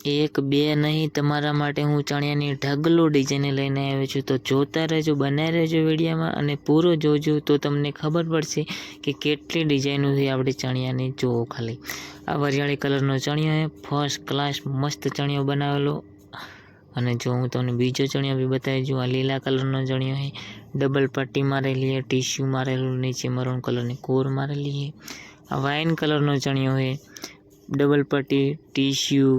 એક બે નહીં, તમારા માટે હું ચણિયાની ઢગલો ડિઝાઇન લઈને આવ્યો છું. તો જોતા રહેજો, બનાવી રહેજો વિડીયોમાં અને પૂરો જોજો તો તમને ખબર પડશે કે કેટલી ડિઝાઇનો છે આપણે ચણિયાની. જુઓ ખાલી આ વરિયાળી કલરનો ચણિયો છે, ફર્સ્ટ ક્લાસ મસ્ત ચણિયો બનાવેલો. અને જો હું તમને બીજો ચણિયો બી બતાવી દઉં. આ લીલા કલરનો ચણિયો છે, ડબલ પટ્ટી મારેલી છે, ટીશ્યુ મારેલું, નીચે મરૂન કલરની કોર મારેલી છે. આ વાઇન કલરનો ચણિયો છે, ડબલ પટ્ટી ટીશ્યુ.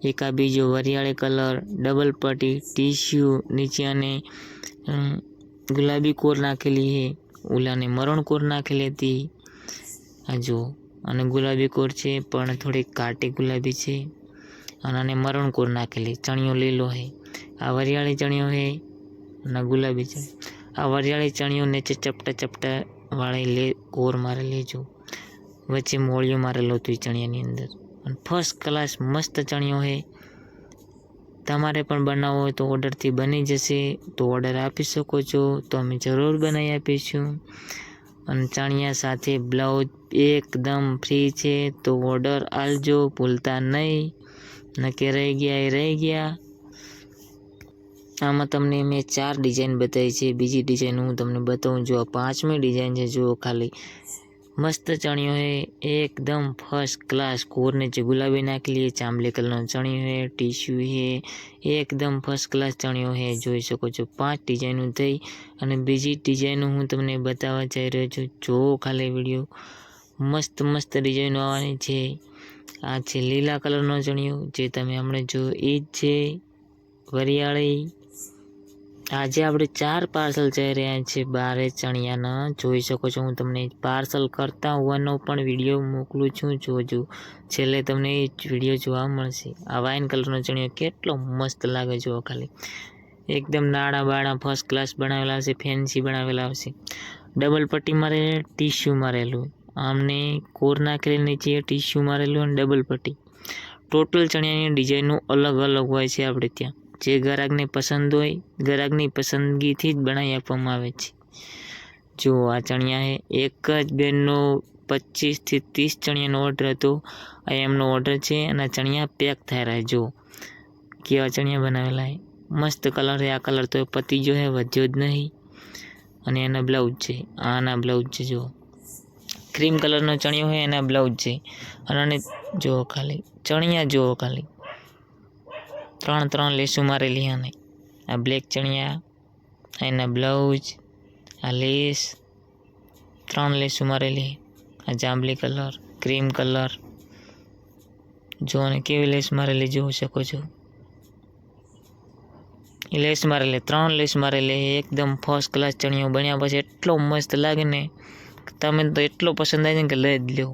એક આ બીજો વરિયાળી કલર, ડબલ પટ્ટી ટીશ્યુ, નીચે અને ગુલાબી કોર નાખેલી છે, ઓલાને મરૂન કોર નાખેલી હતી. આ જો અને ગુલાબી કોર છે પણ થોડીક કાટી ગુલાબી છે અને મરૂન કોર નાખેલી. ચણિયો લીલો છે. આ વરિયાળી ચણિયો છે અને ગુલાબી છે. આ વરિયાળી ચણિયો નીચે ચપટા ચપટા વાળી કોર મારેલી. જો વચ્ચે મોળિયો મારેલો હતો એ ચણિયાની અંદર. અને ફર્સ્ટ ક્લાસ મસ્ત ચણિયો છે. તમારે પણ બનાવવો હોય તો ઓર્ડરથી બની જશે. તો ઓર્ડર આપી શકો છો, તો અમે જરૂર બનાવી આપીશું. અને ચણિયા સાથે બ્લાઉઝ એકદમ ફ્રી છે. તો ઓર્ડર આલજો, ભૂલતા નહીં, નકે રહી ગયા એ રહી ગયા. આમાં તમને મેં 4 ડિઝાઇન બતાવી છે. બીજી ડિઝાઇન હું તમને બતાવું. જો આ 5મી ડિઝાઇન છે. જુઓ ખાલી મસ્ત ચણિયો છે, એકદમ ફર્સ્ટ ક્લાસ. કોર નીચે ગુલાબી નાખેલી, ચાંબલી કલરનો ચણિયો છે, ટીશ્યુ છે, એકદમ ફર્સ્ટ ક્લાસ ચણિયો છે. જોઈ શકો છો 5 ડિઝાઇનો થઈ. અને બીજી ડિઝાઇનો હું તમને બતાવવા જઈ રહ્યો છું. જો ખાલી વિડીયો મસ્ત મસ્ત ડિઝાઇનો આવવાની છે. આ છે લીલા કલરનો ચણિયો, જે તમે હમણાં જો એ જ છે વરિયાળી. આજે આપણે 4 પાર્સલ જઈ રહ્યા છે બારે ચણિયાના. જોઈ શકો છો હું તમને પાર્સલ કરતા હોવાનો પણ વિડીયો મોકલું છું. જોજો છેલ્લે તમને એ વિડીયો જોવા મળશે. આ વાઇન કલરનો ચણિયો કેટલો મસ્ત લાગે. જુઓ ખાલી એકદમ નાળા બાળા ફર્સ્ટ ક્લાસ બનાવેલા હશે, ફેન્સી બનાવેલા હશે. ડબલ પટ્ટી મારે, ટીશ્યુ મારેલું, આમને કોર નાખેલી, નીચે ટીશ્યુ મારેલું અને ડબલ પટ્ટી. ટોટલ ચણિયાની ડિઝાઇનો અલગ અલગ હોય છે આપણે ત્યાં. જે ગ્રાહકને પસંદ હોય, ગ્રાહકની પસંદગીથી જ બનાવી આપવામાં આવે છે. જો આ ચણિયા છે, એક જ બેનનો 25 થી 30 ચણિયાનો ઓર્ડર હતો. આ એમનો ઓર્ડર છે અને ચણિયા પેક થઈ રહ્યા. જો કેવા ચણિયા બનાવેલા છે, મસ્ત કલર છે. આ કલર તો પતી જો છે, વધ્યો જ નહીં. અને એના બ્લાઉઝ છે, આના બ્લાઉઝ છે. જો ક્રીમ કલરનો ચણિયો છે, એના બ્લાઉઝ છે. અને જો ખાલી ચણિયા જુઓ ખાલી 3 લેસું મારેલી. અને આ બ્લેક ચણિયા, એના બ્લાઉઝ, આ લેસ 3 લેસું મારેલી. આ જાંબલી કલર, ક્રીમ કલર, જો અને કેવી લેસ મારેલી જોઈ શકો છો. લેસ મારેલી 3 લેસ મારેલી. એકદમ ફર્સ્ટ ક્લાસ ચણિયો બન્યા પછી એટલો મસ્ત લાગે ને, તમે તો એટલો પસંદ આવે ને કે લઈ જ લો.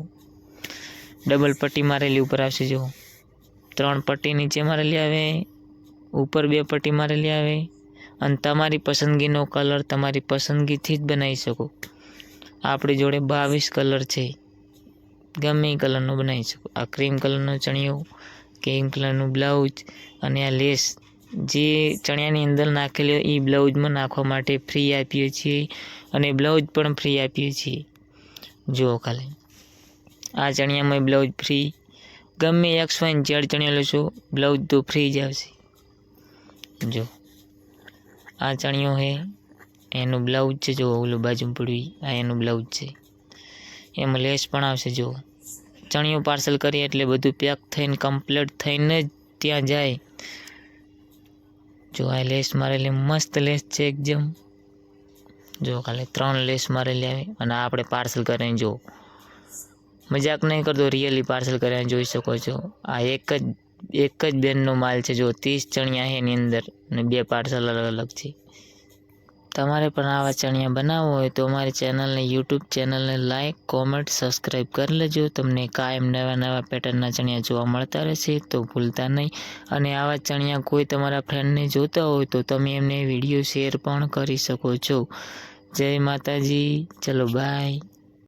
ડબલ પટ્ટી મારેલી ઉપર આવશે. જો 3 પટ્ટી નીચે મારેલી આવે, ઉપર 2 પટ્ટી મારેલી આવે. અને તમારી પસંદગીનો કલર તમારી પસંદગીથી જ બનાવી શકો. આપણી જોડે 22 કલર છે, ગમે એ કલરનો બનાવી શકો. આ ક્રીમ કલરનો ચણિયો, ક્રીમ કલરનું બ્લાઉઝ અને આ લેસ જે ચણિયાની અંદર નાખેલી એ બ્લાઉઝમાં નાખવા માટે ફ્રી આપીએ છીએ. અને બ્લાઉઝ પણ ફ્રી આપીએ છીએ. જુઓ ખાલી આ ચણિયામાં બ્લાઉઝ ફ્રી. ગમે XY Z ચણિયો લેશો, બ્લાઉઝ તો ફ્રી જ આવશે. જો આ ચણિયો છે, એનું બ્લાઉઝ છે. જો ઓલું બાજુ પડ્યું આ એનું બ્લાઉઝ છે. એમાં લેસ પણ આવશે. જો ચણિયો પાર્સલ કરીએ એટલે બધું પેક થઈને કમ્પ્લીટ થઈને જ ત્યાં જાય. જો આ લેસ મારેલી મસ્ત લેસ છે એકદમ. જો ખાલી 3 લેસ મારેલી આવે. અને આપણે પાર્સલ કરીને જો મજાક નહીં કરતો, રિયલી પાર્સલ કરીને જોઈ શકો છો. આ એક જ બેનનો માલ છે. જો 30 ચણિયા છે એની અંદર અને 2 પાર્સલ અલગ અલગ છે. તમારે પણ આવા ચણિયા બનાવવો હોય તો અમારી ચેનલને, યુટ્યુબ ચેનલને લાઇક, કોમેન્ટ, સબસ્ક્રાઈબ કરી લેજો. તમને કાયમ નવા પેટર્નના ચણિયા જોવા મળતા રહેશે, તો ભૂલતા નહીં. અને આવા ચણિયા કોઈ તમારા ફ્રેન્ડને જોતા હોય તો તમે એમને વિડીયો શેર પણ કરી શકો છો. જય માતાજી. ચલો બાય.